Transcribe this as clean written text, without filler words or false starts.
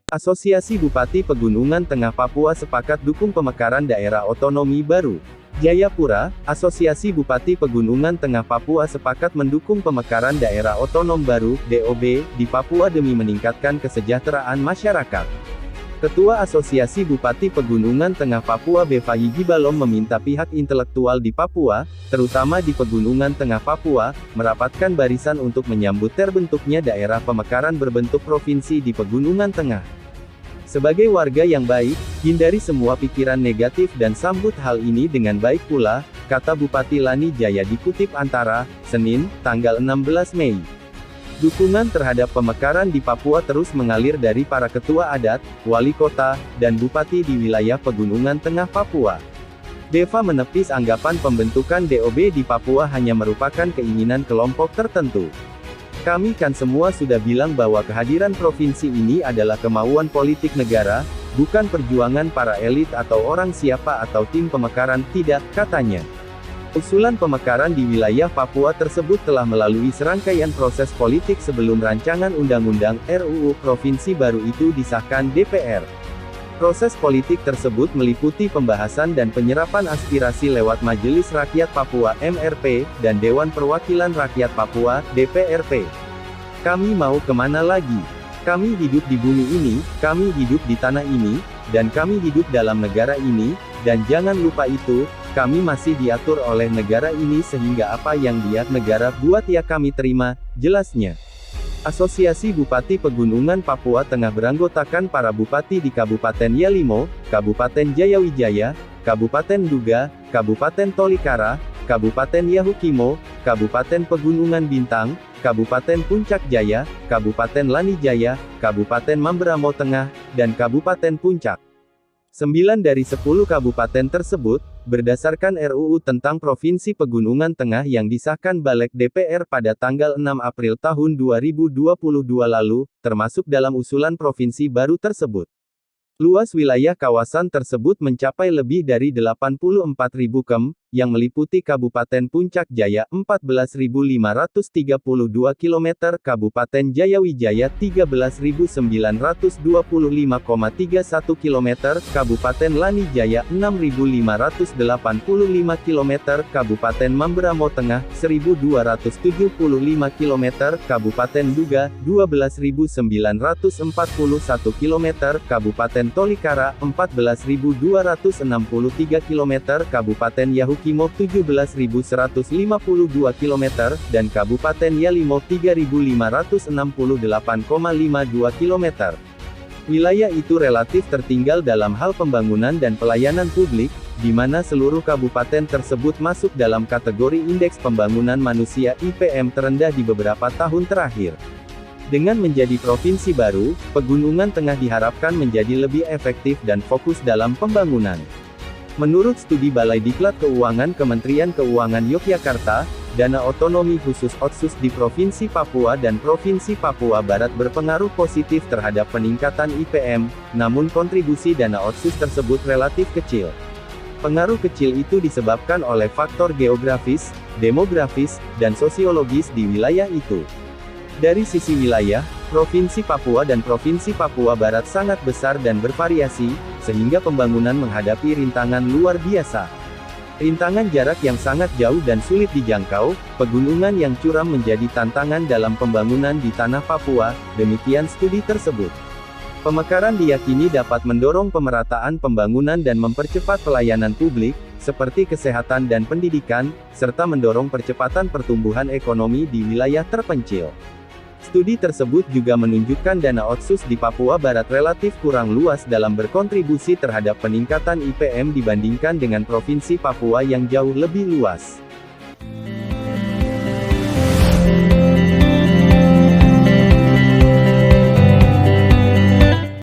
Asosiasi Bupati Pegunungan Tengah Papua sepakat dukung pemekaran daerah otonomi baru. Jayapura, Asosiasi Bupati Pegunungan Tengah Papua sepakat mendukung pemekaran daerah otonom baru, DOB, di Papua demi meningkatkan kesejahteraan masyarakat. Ketua Asosiasi Bupati Pegunungan Tengah Papua Bevayi Gibalom meminta pihak intelektual di Papua, terutama di Pegunungan Tengah Papua, merapatkan barisan untuk menyambut terbentuknya daerah pemekaran berbentuk provinsi di Pegunungan Tengah. Sebagai warga yang baik, hindari semua pikiran negatif dan sambut hal ini dengan baik pula, kata Bupati Lani Jaya dikutip Antara, Senin, tanggal 16 Mei. Dukungan terhadap pemekaran di Papua terus mengalir dari para ketua adat, wali kota, dan bupati di wilayah Pegunungan Tengah Papua. Deva menepis anggapan pembentukan DOB di Papua hanya merupakan keinginan kelompok tertentu. Kami kan semua sudah bilang bahwa kehadiran provinsi ini adalah kemauan politik negara, bukan perjuangan para elit atau orang siapa atau tim pemekaran, tidak, katanya. Usulan pemekaran di wilayah Papua tersebut telah melalui serangkaian proses politik sebelum rancangan undang-undang RUU Provinsi baru itu disahkan DPR. Proses politik tersebut meliputi pembahasan dan penyerapan aspirasi lewat Majelis Rakyat Papua (MRP) dan Dewan Perwakilan Rakyat Papua (DPRP). Kami mau kemana lagi? Kami hidup di bumi ini, kami hidup di tanah ini, dan kami hidup dalam negara ini, dan jangan lupa itu, kami masih diatur oleh negara ini sehingga apa yang dia negara buat ya kami terima, jelasnya. Asosiasi Bupati Pegunungan Papua Tengah beranggotakan para bupati di Kabupaten Yalimo, Kabupaten Jayawijaya, Kabupaten Duga, Kabupaten Tolikara, Kabupaten Yahukimo, Kabupaten Pegunungan Bintang, Kabupaten Puncak Jaya, Kabupaten Lani Jaya, Kabupaten Mamberamo Tengah, dan Kabupaten Puncak. 9 dari 10 kabupaten tersebut, berdasarkan RUU tentang Provinsi Pegunungan Tengah yang disahkan Balek DPR pada tanggal 6 April tahun 2022 lalu, termasuk dalam usulan provinsi baru tersebut. Luas wilayah kawasan tersebut mencapai lebih dari 84.000 km, yang meliputi Kabupaten Puncak Jaya 14.532 km, Kabupaten Jayawijaya 13.925,31 km, Kabupaten Lani Jaya 6.585 km, Kabupaten Mamberamo Tengah 1.275 km, Kabupaten Duga 12.941 km, Kabupaten Tolikara 14.263 km, Kabupaten Yahukimo 17.152 km, dan Kabupaten Yalimo 3.568,52 km. Wilayah itu relatif tertinggal dalam hal pembangunan dan pelayanan publik, di mana seluruh kabupaten tersebut masuk dalam kategori Indeks Pembangunan Manusia IPM terendah di beberapa tahun terakhir. Dengan menjadi provinsi baru, Pegunungan Tengah diharapkan menjadi lebih efektif dan fokus dalam pembangunan. Menurut studi Balai Diklat Keuangan Kementerian Keuangan Yogyakarta, dana otonomi khusus Otsus di Provinsi Papua dan Provinsi Papua Barat berpengaruh positif terhadap peningkatan IPM, namun kontribusi dana Otsus tersebut relatif kecil. Pengaruh kecil itu disebabkan oleh faktor geografis, demografis, dan sosiologis di wilayah itu. Dari sisi wilayah, Provinsi Papua dan Provinsi Papua Barat sangat besar dan bervariasi, sehingga pembangunan menghadapi rintangan luar biasa. Rintangan jarak yang sangat jauh dan sulit dijangkau, pegunungan yang curam menjadi tantangan dalam pembangunan di tanah Papua, demikian studi tersebut. Pemekaran diyakini dapat mendorong pemerataan pembangunan dan mempercepat pelayanan publik, seperti kesehatan dan pendidikan, serta mendorong percepatan pertumbuhan ekonomi di wilayah terpencil. Studi tersebut juga menunjukkan dana Otsus di Papua Barat relatif kurang luas dalam berkontribusi terhadap peningkatan IPM dibandingkan dengan Provinsi Papua yang jauh lebih luas.